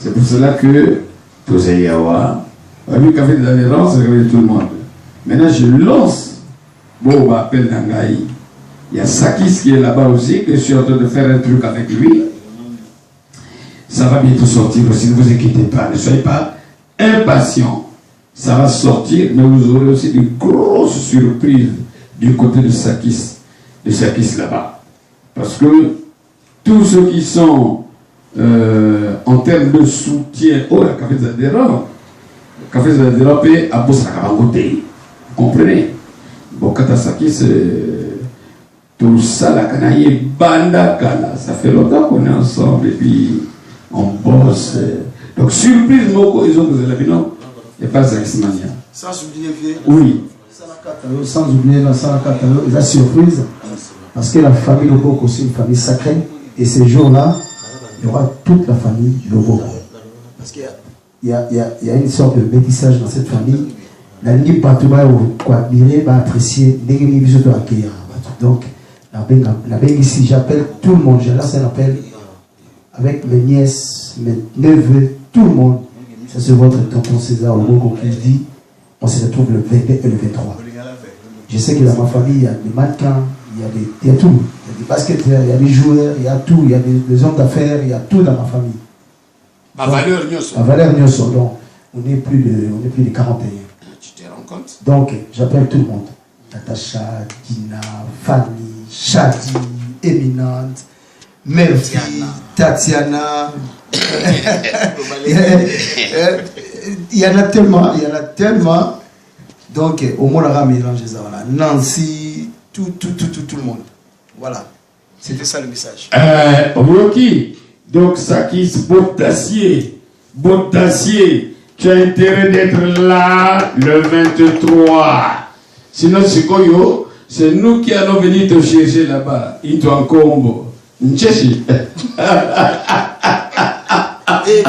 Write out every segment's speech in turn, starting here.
C'est pour cela que Tozayawa, lui qui a fait des adhérences, c'est tout le monde. Maintenant, je lance bon, appel Nangaï. Il y a Sakis qui est là-bas aussi, que je suis en train de faire un truc avec lui. Ça va bientôt sortir aussi, ne vous inquiétez pas, ne soyez pas impatients. Ça va sortir, mais vous aurez aussi de grosses surprises du côté de Sakis là-bas. Parce que tous ceux qui sont en termes de soutien au Café Zadera, Café Zadera peut à Bossakabangote. Vous comprenez? Bon, Katasakis, tout ça, la canaille, banda kala. Ça fait longtemps qu'on est ensemble et puis on bosse. Donc, surprise, Moko, ils ont posé la vie, non? Il n'y a pas Zaxmania. Sans oublier, oui. Sans oublier la surprise, parce que la famille Loboko, c'est une famille sacrée, et ces jours-là, il y aura toute la famille Loboko. Parce qu'il y a une sorte de métissage dans cette famille. La ligne Batouba, quoi, Miré va apprécier, donc, la belle ici, j'appelle tout le monde, j'ai lancé un appel avec mes nièces, mes neveux, tout le monde. Ça c'est votre tonton César Loboko qui dit, on se retrouve le 22 et le 23. Je sais que dans ma famille, il y a des mannequins, il y a tout. Il y a des basketteurs, il y a des joueurs, il y a tout. Il y a des hommes d'affaires, il y a tout dans ma famille. Ma valeur Nyoso. Ma valeur Nyoso. Donc, on est plus de 41. Tu te rends compte? Donc, j'appelle tout le monde. Natacha, Dina, Fanny, Shadi, Éminente, Murphy, Tatiana. Il y en a tellement. Donc, au moins, on a mélangé ça. Voilà. Nancy, tout le monde. Voilà. C'était ça le message. Rocky, donc Sakis, Botassier, tu as intérêt d'être là le 23. Sinon, c'est nous qui allons venir te chercher là-bas. Ito en combo. Nchechi. Et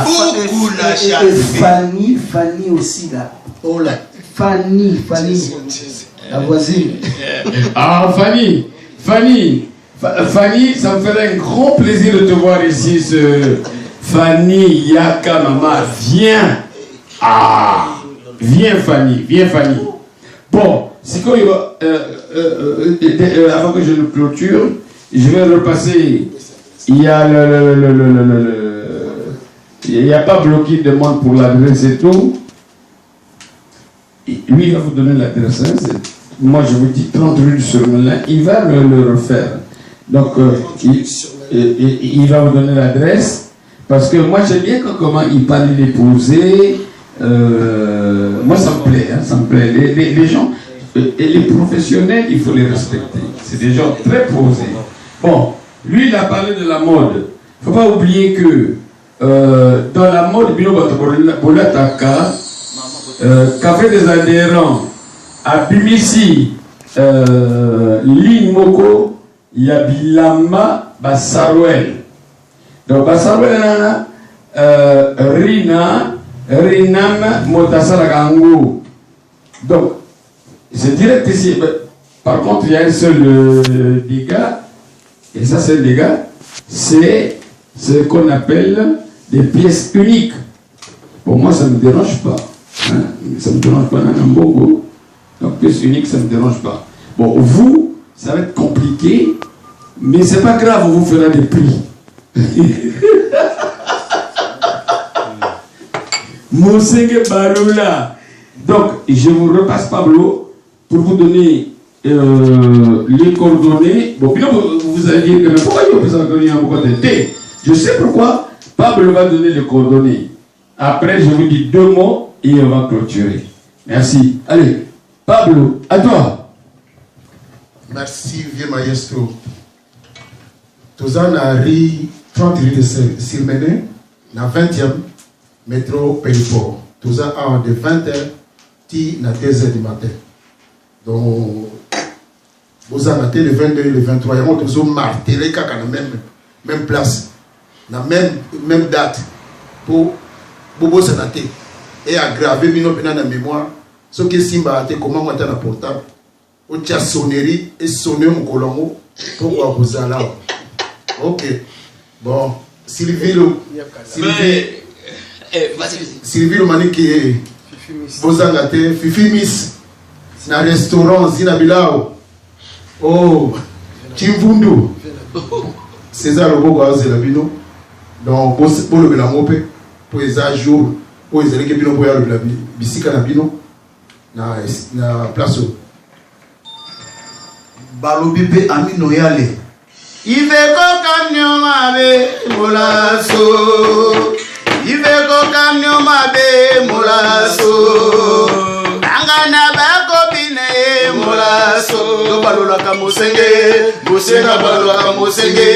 Fanny aussi là. Oh là. Fanny, la voisine. Ah, Fanny, ça me ferait un grand plaisir de te voir ici. Fanny, Yaka, maman, viens. Ah, viens Fanny. Bon, c'est quoi, avant que je le clôture, je vais repasser. Il y a il n'y a pas bloqué de demande pour l'adresse et tout. Lui, il va vous donner l'adresse. Hein, moi, je vous dis 30 rue du Surmelin. Il va le refaire. Donc, il va vous donner l'adresse. Parce que moi, j'aime bien comment il parle l'épouser. Moi, ça me plaît. Hein, ça me plaît. Les gens, et les professionnels, il faut les respecter. C'est des gens très posés. Bon, lui, il a parlé de la mode. Il ne faut pas oublier que dans la mode, Café des adhérents à Bimisi, Ligne Moko, il y a Bilama, Bassarouel. Donc Bassarouel, Rinam, Motasaragango. Donc, c'est direct ici. Par contre, il y a un seul dégât, et ça, c'est le dégât, c'est ce qu'on appelle des pièces uniques. Pour moi, ça ne me dérange pas. Hein? Ça ne me dérange pas, Nanambogo. Donc, pièces uniques, ça ne me dérange pas. Bon, vous, ça va être compliqué, mais c'est pas grave, on vous fera des prix. Monseigneur Baroula. Donc, je vous repasse Pablo pour vous donner les coordonnées. Bon, puis vous allez dire, mais pourquoi il y a besoin de donner. Je sais pourquoi. Pablo va donner les coordonnées. Après, je vous dis 2 mots et on va clôturer. Merci. Allez, Pablo, à toi. Merci, vieux maestro. Tous en a ri 30 rue de Sirmené, na 20e métro Périport. Tous en de 20h, na 2h du matin. Donc, vous en avez le 22 et le 23. Il y a toujours martelé à la même place, la même date pour Bobo Sanate. Et aggraver dans la mémoire ce qui est comment on a un portable. On a sonnerie et sonner mon colombo pour vous allez. Ok. Bon, Sylvie. Sylvie Romani qui est Bozangate, Fifi Miss, na restaurant Zina Bilao, oh, Chimvundu, César Lobo Gaze Labino, donc pour le Belamope, pour les jours, pour les éléments pour le Bissika Labino, na place. Balobi pe Amino Yale. Iveko kamnyo mabe molaso. Iveko kamnyo mabe molaso. Angana bako bine molaso. Balola kamosenge, bosenga balola kamosenge,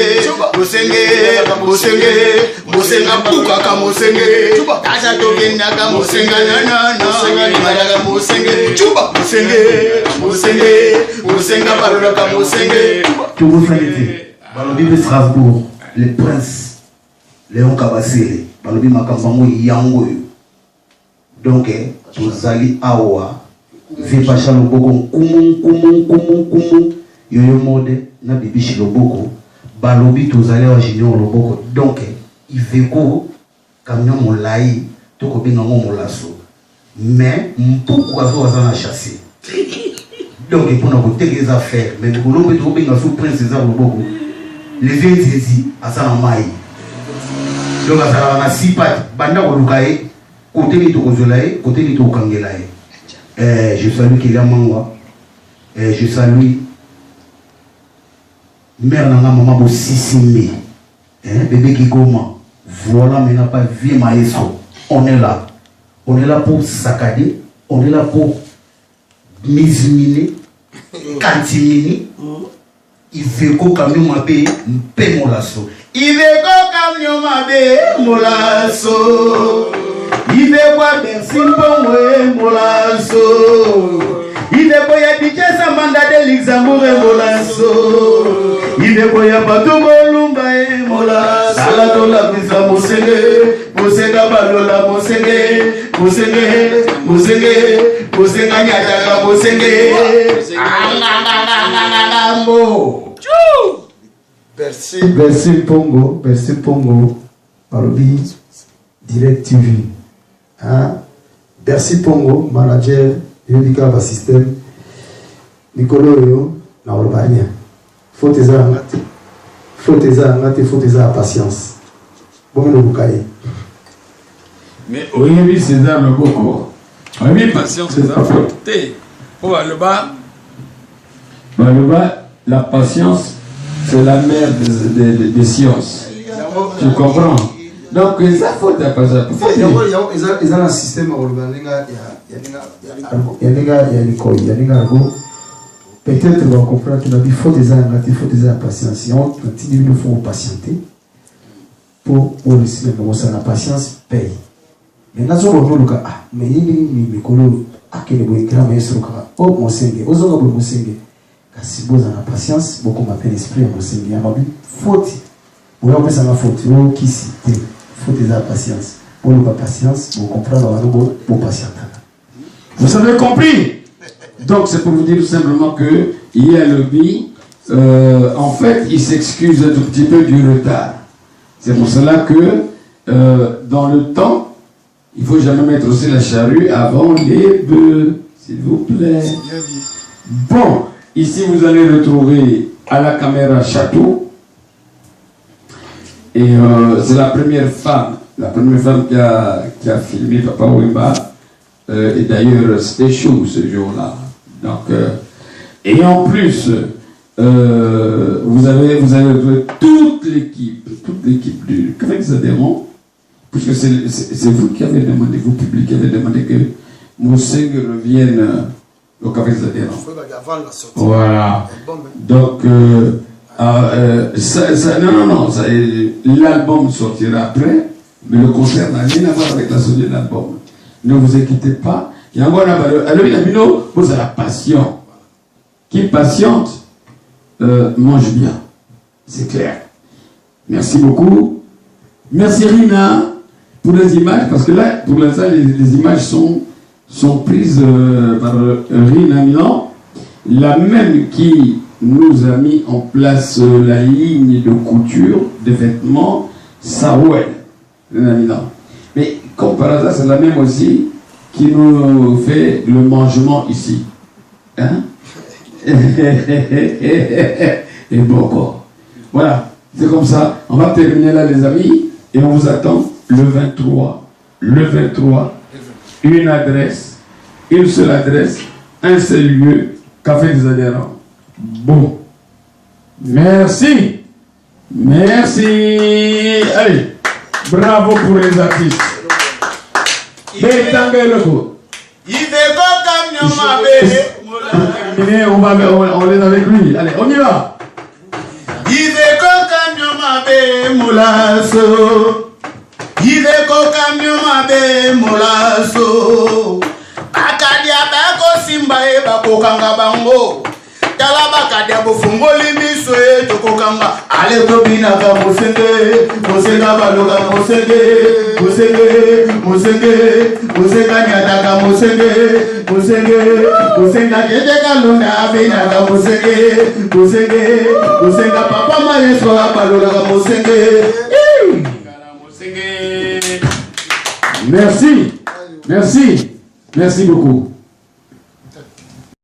bosenga puka kamosenge. Tasha togenda kamosenga na mara kamosenge. Chuba bosenga balola kamosenge. Tu vous faites Balobi de Strasbourg, le prince Léon Kabasele, Balobi Makambango Yango. Donc, Tozali Awa, Vepacha Loboko, Kumu, Yoyo Mode, na Bibichi Loboko, Balobi Tozali Awa Junior Loboko. Donc, Iveko, Camion Molai, Toko Benango Molasso. Mais, pourquoi vous avez chassé? Donc, pour nous côté les affaires, mais nous voulons que nous sous prince César Loboko. Les Vénézi à Sanamaï. Donc, à Sanama, si pas, Banda Olukae, côté de Tokozolae, côté de Tokangelae. Je salue Kélia Mangwa. Je salue Mère Nanga Maman Bossissime. Bébé Kigoma. Voilà, mais n'a pas vie maestro. On est là. On est là pour saccader. On est là pour misiminer. Cantiminer. Iveko kamyo mabe mpe molaso. Iveko kamyo mabe molaso. Iveko Bercy Mpongwe molaso. Iveko ya DJ Samanda de Luxembourg molaso. Iveko ya Pato Bolumba molaso. Sala tola bisa mosenge, mosenga balola mosenge, mosenga nyataka mosenge. Bercy Pongo, Balobi, Direct TV. Bercy Pongo, manager, Yodika va système, Nicolo Yo, na Olbania. Faut tes patience. Bon, le boucaille. Mais oui, César Loboko. Oui, patience, César Loboko. Oh, la patience, c'est la mère des sciences. Tu comprends? Donc, ça faut ta patience. Il y a un système peut-être on va comprendre qu'il faut des patience. Il faut patienter pour réussir la patience paye. Mais nous avons le cas, mais il y a oh, mon Seigneur, si vous avez la patience, beaucoup m'appellent l'esprit, mon Seigneur. Faute. Vous avez ça la faute. Qui cite? Faut de la patience. Pour la patience, vous comprenez pour patienter. Vous avez compris? Donc, c'est pour vous dire tout simplement que il y a le bi. En fait, il s'excuse un tout petit peu du retard. C'est pour cela que dans le temps, il ne faut jamais mettre aussi la charrue avant les bœufs. S'il vous plaît. Bon, ici vous allez retrouver à la caméra Château. Et c'est la première femme qui a filmé Papa Wemba. Et d'ailleurs, c'était chaud ce jour-là. Donc, et en plus, vous avez retrouvé toute l'équipe du Café des Adhérents. Puisque c'est vous qui avez demandé, vous public qui avez demandé que Mousseng revienne au Café des Adhérents. Voilà. Donc, l'album sortira après, mais le concert n'a rien à voir avec la sortie de l'album. Ne vous inquiétez pas. Il y a encore vous avez la passion. Qui patiente, mange bien. C'est clair. Merci beaucoup. Merci Rina pour les images, parce que là, pour l'instant, les images sont prises par Rina Milan, la même qui nous a mis en place la ligne de couture des vêtements Sarouel. Rina Milan. Mais comme par hasard, c'est la même aussi qui nous fait le mangement ici. Hein? Et bon encore. Voilà, c'est comme ça. On va terminer là, les amis, et on vous attend le 23. Le 23, une adresse, une seule adresse, un seul lieu, Café des Adhérents. Bon. Merci. Merci. Allez, bravo pour les artistes. On les avec lui. Allez, on y va. Talabaka diabo fungoli miso e tokokanga ale tobina ka mosenge mosega baloga mosenge mosenge mosenge mosega nyata ka mosenge mosenge mosega kete ka londa abina ka mosenge mosenge mosega papa mareso baloga ka mosenge Merci, merci, merci beaucoup.